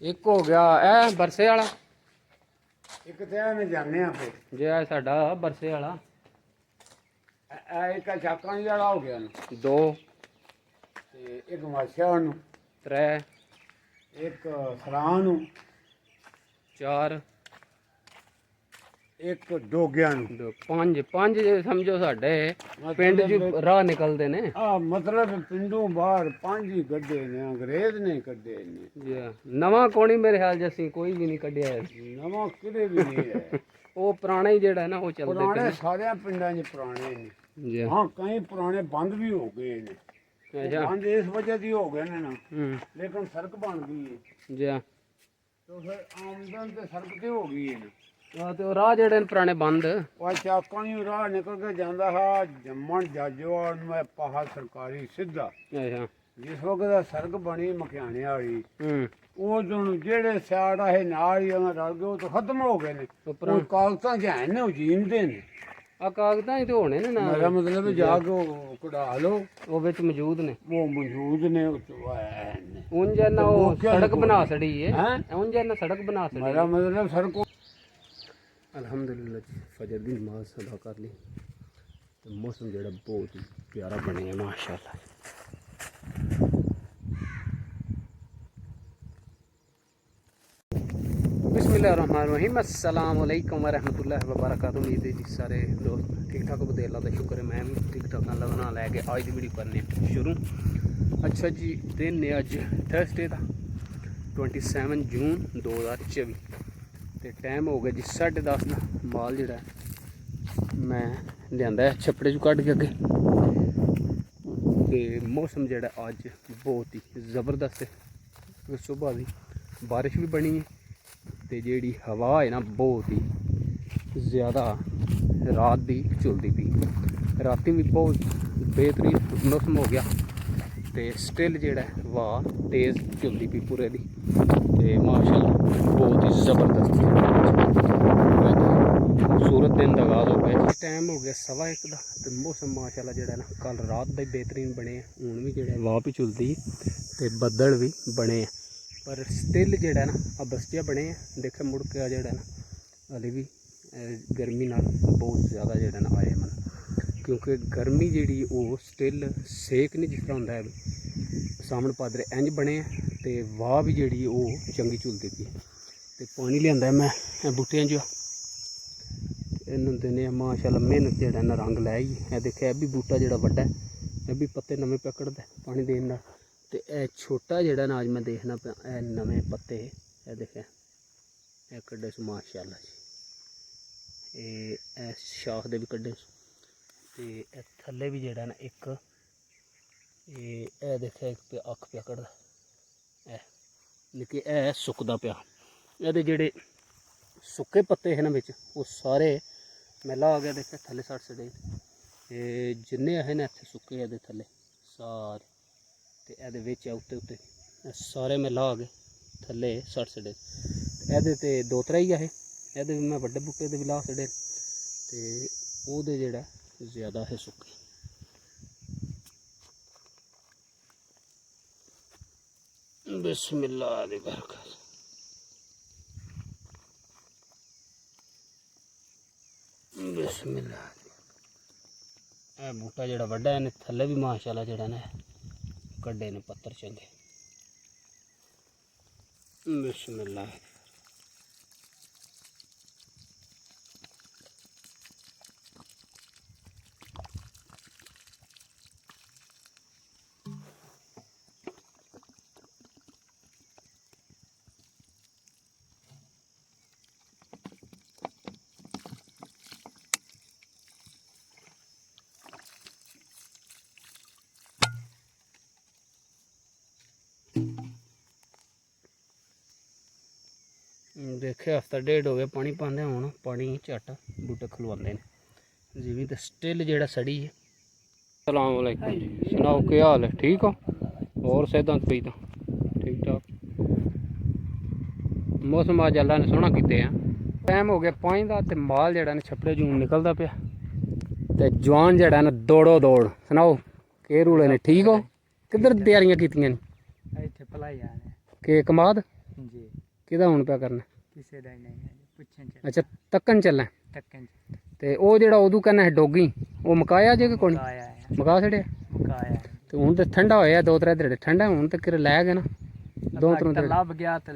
ਇੱਕ ਹੋ ਗਿਆ ਇਹ ਬਰਸੇ ਵਾਲਾ, ਇੱਕ ਤੇ ਇਹਨੇ ਜਾਣੇ ਆ ਫੇ ਜੇ ਇਹ ਸਾਡਾ ਬਰਸੇ ਵਾਲਾ। ਇਹ ਇੱਕ ਚਾਕਾਂ ਵਾਲਾ ਹੋ ਗਿਆ ਨਾ, 2 ਤੇ ਇੱਕ ਮਾਸ਼ਾ ਨੂੰ, 3 ਇੱਕ ਸਰਾਂ ਨੂੰ, 4 ਇੱਕ ਡੋਗਿਆਂ ਨੂੰ, 5 5 ਸਮਝੋ ਸਾਡੇ ਪਿੰਡ ਚ ਰਾਹ ਨਿਕਲਦੇ ਨੇ। ਆ ਮਤਲਬ ਪਿੰਡੋਂ ਬਾਹਰ 5 ਹੀ ਕੱਢੇ ਨੇ, ਅੰਗਰੇਜ਼ ਨੇ ਕੱਢੇ ਨੇ। ਜੀ ਨਵਾਂ ਕੋਣੀ ਮੇਰੇ ਖਿਆਲ ਚ ਅਸੀਂ ਕੋਈ ਵੀ ਨਹੀਂ ਕੱਢਿਆ ਹੈ। ਨਵਾਂ ਕਿਤੇ ਵੀ ਨਹੀਂ ਹੈ। ਉਹ ਪੁਰਾਣਾ ਹੀ ਜਿਹੜਾ ਨਾ ਉਹ ਚੱਲਦੇ ਪੁਰਾਣੇ ਸਾਰਿਆਂ ਪਿੰਡਾਂ 'ਚ ਪੁਰਾਣੇ ਨੇ। ਜੀ ਹਾਂ ਕਈ ਪੁਰਾਣੇ ਬੰਦ ਵੀ ਹੋ ਗਏ ਨੇ। ਅੱਛਾ। ਬੰਦ ਇਸ ਵਜ੍ਹਾ ਦੀ ਹੋ ਗਏ ਨੇ ਨਾ, ਲੇਕਿਨ ਸੜਕ ਬਣ ਗਈ ਹੈ। ਜੀ ਤੇ ਫਿਰ ਆਮਦਨ ਤੇ ਸੜਕ ਤੇ ਹੋ ਗਈ ਹੈ ਨਾ। ਤੇ ਉਹ ਰਾਹ ਜਿਹੜੇ ਨੇ ਪੁਰਾਣੇ ਬੰਦ। ਉਹ ਚਾਕਾਂ ਹੀ ਰਾਹ ਨਿਕਲ ਕੇ ਜਾਂਦਾ ਹੈ ਜੰਮਣ ਜਾਜੋਵਾਲ ਨੂੰ, ਇਹ ਪਾਹਾ ਸਰਕਾਰੀ ਸਿੱਧਾ। ਅੱਛਾ। ਜਿਸ ਵਕਤ ਦਾ ਸੜਕ ਬਣੀ ਮਖਿਆਣੇ ਵਾਲੀ, ਉਹ ਤੋਂ ਜਿਹੜੇ ਸਿਆੜ ਆਏ ਨਾਲ ਹੀ ਉਹਨਾਂ ਰਲ ਗਏ, ਉਹ ਤਾਂ ਖਤਮ ਹੋ ਗਏ ਨੇ। ਉਹ ਕਾਗਜ਼ਾਂ 'ਚ ਹੈ ਨੇ, ਉਹ ਜੀਂਦੇ ਨੇ। ਆ ਕਾਗਜ਼ਾਂ ਹੀ ਤੇ ਹੋਣੇ ਨੇ ਨਾ, ਮੇਰਾ ਮਤਲਬ ਜਾ ਕੇ ਉਹ ਕਢਾ ਲਓ, ਉਹ ਵਿੱਚ ਮੌਜੂਦ ਨੇ। ਉਹ ਮੌਜੂਦ ਨੇ। ਉਹ ਤੋਂ ਆਏ ਨੇ ਉਂਝ ਨਾ ਉਹ ਸੜਕ ਬਣਾ ਛੜੀ ਹੈ, ਉਂਝ ਨਾ ਸੜਕ ਬਣਾ ਛੜੀ। ਮੇਰਾ ਮਤਲਬ ਸੜਕ। ਅਲਹਮਦੁਲਿਲਾ ਜੀ, ਫਜਰ ਦੀ ਨਮਾਜ਼ ਅਦਾ ਕਰ ਲਈ ਤੇ ਮੌਸਮ ਜਿਹੜਾ ਬਹੁਤ ਹੀ ਪਿਆਰਾ ਬਣਿਆ ਮਾਸ਼ਾਅੱਲਾ। बिस्मिल्लाहिर्रहमानिर्रहीम, अस्सलाम वालेकुम वरहमतुल्लाहि वबरकातुहू। उम्मीद है जी सारे दोस्त ठीक ठाक होते। अल्लाह का शुक्र है मैं भी ठीक ठाक। अल्लाह बना लैके अज की वीडियो करने शुरू। अच्छा जी, दिन है अज थर्सडे का 27 जून 2024 तो टाइम हो गया जी 10:30 का। माल जोड़ा मैं लिया छपड़े चो कढ़ के अगे। तो मौसम जोड़ा अज बहुत ही ज़बरदस्त है। सुबह की बारिश भी बनी है तो जी हवा है ना बहुत ही ज़्यादा रात की चलती पी। राती भी बहुत बेहतरीन मौसम हो गया तो स्टिल जोड़ा वाह तेज़ चलती पी पूरे दी। तो माशाअल्लाह बहुत ही ज़बरदस्त खूबसूरत दिन का आगाज़ हो गया। टाइम हो गया 1:15 का। तो मौसम माशाअल्लाह जोड़ा ना कल रात का बेहतरीन बने, हूँ भी जो वाह भी चलती तो बदल भी बने, पर स्टिल जोड़ा ना बस्तियाँ बने देखे मुड़ के जोड़ा ना हाले भी गर्मी नाल बहुत ज़्यादा जोड़ा ना आए मन। क्योंकि गर्मी जी वो स्टिल सेक नहीं जिस तरह होंदा है। सामने पादरे इंज बने तो वाह भी जी वो चंगी झुलती पी। तो पानी लिया मैं बूटियां जो इन देने माशाअल्लाह मेहनत जोड़ा ना रंग लै ही। देखिए भी बूटा जोड़ा वड्डा है, यह भी पत्ते नवे पकड़ता पानी देने। तो यह छोटा जोड़ा ना अज मैं देखना पाया, यह नवे पत्ते यह देखें यह कड्डे सो माशाअल्लाह जी। ये शाख दे भी कड्डे तो थल्ले भी जोड़ा ना एक ये देखे एक पे अख पिया कड़दा लेकिन यह सुकदा पिया। ये जेड़े सुक्के पत्ते है ना बिच वो सारे मैला आ गया। देखे थल्ले सड़ सड़े जिन्ने है ना इत्थे सुक्के ये थल्ले सारे तो ये उत्ते उत्ते सारे मैला आ गए थल्ले सड़ सड़े। ये 2-3 ही है, ये भी मैं बड़े बूटे भी ला छड़े तो वो जोड़ा ज़्यादा है सुक्के। बिस्मिल्लाह दी बरकत। बिस्मिल्लाह। यह बूटा जोड़ा वड्डा है थल्ले भी माशाअल्लाह जोड़ा ना कड्डे ने पत्तर चंगे। बिस्मिल्लाह। देखे हफ्ता 1.5 हो गया पानी पाते हूँ पानी झट बूटे खलवाते हैं जिमी तो स्टिल जोड़ा सड़ी है। अस्सलाम वालेकुम जी, सुनाओ क्या हाल है? ठीक हो? और सेहत पई तो ठीक ठाक? मौसम अज अल्लाह ने सोहना किते हैं। टाइम हो गया 5 का तो माल जोड़ा ने छपड़े जून निकलता पाया तो जवान जोड़ा ना दौड़ो दौड़। सुनाओ के रूले ने? ठीक हो? किधर तैयारियां कीतियां के कमाद ਜੀ ਕਿਹਦਾ ਹੁਣ ਪਿਆ ਕਰਨਾ? ਕਿਸੇ ਦਾ ਹੀ ਨਹੀਂ ਹੈ ਪੁੱਛਣ ਚ ਅੱਛਾ ਤੱਕਣ ਚੱਲਾਂ। ਟੱਕਣ ਚ ਤੇ ਉਹ ਜਿਹੜਾ ਉਦੋਂ ਕਹਿੰਦਾ ਹੈ ਡੋਗੀ, ਉਹ ਮਕਾਇਆ ਜੇ ਕਿ ਕੋਈ ਮੁਕਾਇਆ ਹੈ ਮਕਾ ਛੜਿਆ? ਮੁਕਾਇਆ ਹੈ। ਤੇ ਹੁਣ ਤੇ ਠੰਡਾ ਹੋਇਆ, 2-3 ਦਿਨ ਠੰਡਾ, ਹੁਣ ਤੇ ਕਿਰ ਲੈ ਗਏ ਨਾ 2-3 ਦਿਨ। ਲੱਭ ਗਿਆ ਤੇ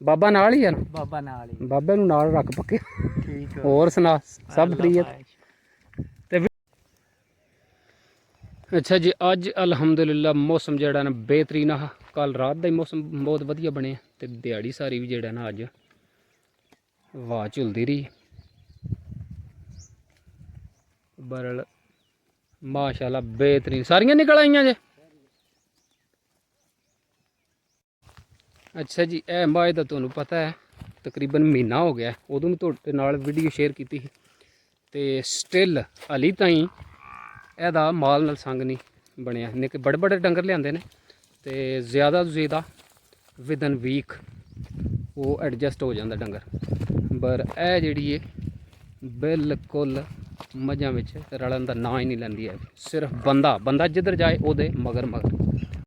ਬਾਬਾ ਨਾਲ ਹੀ ਆ ਨਾ? ਬਾਬਾ ਨਾਲ ਹੀ ਬਾਬੇ ਨੂੰ ਨਾਲ ਰੱਖ ਪੱਕੇ। ਠੀਕ ਹੋ ਹੋਰ ਸੁਣਾ, ਸਭ ਖਰੀਅਤ? ਤੇ ਅੱਛਾ ਜੀ, ਅੱਜ ਅਲਹਮਦੁਲਿਲਾ ਮੌਸਮ ਜਿਹੜਾ ਨਾ ਬਿਹਤਰੀਨ ਆ। ਕੱਲ ਰਾਤ ਦਾ ਹੀ ਮੌਸਮ ਬਹੁਤ ਵਧੀਆ ਬਣਿਆ ਤੇ ਦਿਹਾੜੀ ਸਾਰੀ ਵੀ ਜਿਹੜਾ ਨਾ ਅੱਜ ਹਵਾ ਝੁਲਦੀ ਰਹੀ। ਬਰਲ ਮਾਸ਼ਾਅੱਲਾ ਬਿਹਤਰੀਨ ਸਾਰੀਆਂ ਨਿਕਲ ਆਈਆਂ ਜੇ। ਅੱਛਾ ਜੀ, ਇਹ ਮਾਏ ਦਾ ਤੁਹਾਨੂੰ ਪਤਾ ਹੈ ਤਕਰੀਬਨ ਮਹੀਨਾ ਹੋ ਗਿਆ, ਉਦੋਂ ਵੀ ਤੁਹਾਡੇ ਨਾਲ ਵੀਡੀਓ ਸ਼ੇਅਰ ਕੀਤੀ ਸੀ ਤੇ ਸਟਿਲ ਹਾਲੀ ਤਾਈਂ ਇਹਦਾ ਮਾਲ ਨਾਲ ਸੰਗ ਨਹੀਂ ਬਣਿਆ। ਨਿੱਕੇ ਬੜੇ ਬੜੇ ਡੰਗਰ ਲਿਆਂਦੇ ਨੇ ਤੇ ਜ਼ਿਆਦਾ ਤੋਂ ਜ਼ਿਆਦਾ ਵਿਦਨ ਵੀਕ ਉਹ ਐਡਜਸਟ ਹੋ ਜਾਂਦਾ ਡੰਗਰ, ਪਰ ਇਹ ਜਿਹੜੀ ਹੈ ਬਿਲਕੁਲ ਮੱਝਾਂ ਵਿੱਚ ਰਲਣ ਦਾ ਨਾਂ ਹੀ ਨਹੀਂ ਲੈਂਦੀ ਹੈ। ਸਿਰਫ ਬੰਦਾ ਜਿੱਧਰ ਜਾਏ ਉਹਦੇ ਮਗਰ